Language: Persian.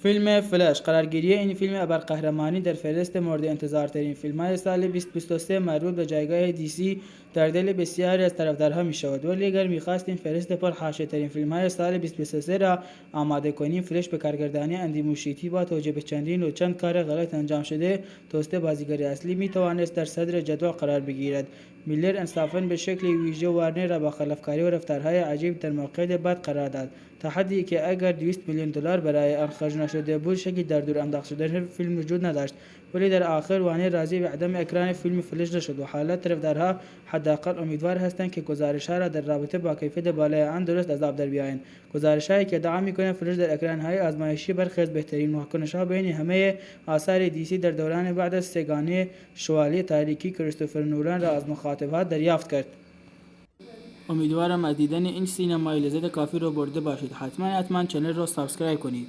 فیلم فلش قرارگیری این فیلم ابرقهرمانی در فهرست مورد انتظارترین فیلم‌های سال 2023 مربوط به جایگاه دیسی در دل بسیاری از طرفدارها می‌شود. ولی اگر می‌خواستیم فهرست پرحاشیه‌ترین فیلم‌های سال 2023 را آماده کنیم، فلش به کارگردانی اندی موشیتی با توجه به چند کار غلط انجام شده توسط بازیگر اصلی می‌توانست در صدر جدول قرار بگیرد. میلر انصافاً به شکل ویژه وارنر را با خلافکاری و رفتارهای عجیب در موقعیت بد قرار داد. تحدی که اگر 200 میلیون دلار برای آن خرج نشده بود، شکی در دور انداخته شدن فیلم وجود نداشت. ولی در آخر وارنر راضی به عدم اکران فیلم فلش شد و حالا طرفدارها حداقل امیدوار هستند که گزارش‌ها را در رابطه با کیفیت بالای آن درست از آب در بیایند. گزارش‌هایی که ادعا می‌کنند فلش در اکران‌های آزمایشی برخی از بهترین واکنش‌ها بین همه آثار دیسی در دوران بعد از سگانه شوالیه تاریکی کریستوفر نولان را از مخاطبها دریافت کرد. امیدوارم از دیدن این سینمایی لذت کافی رو برده باشید. حتما چنل رو سابسکرایب کنید.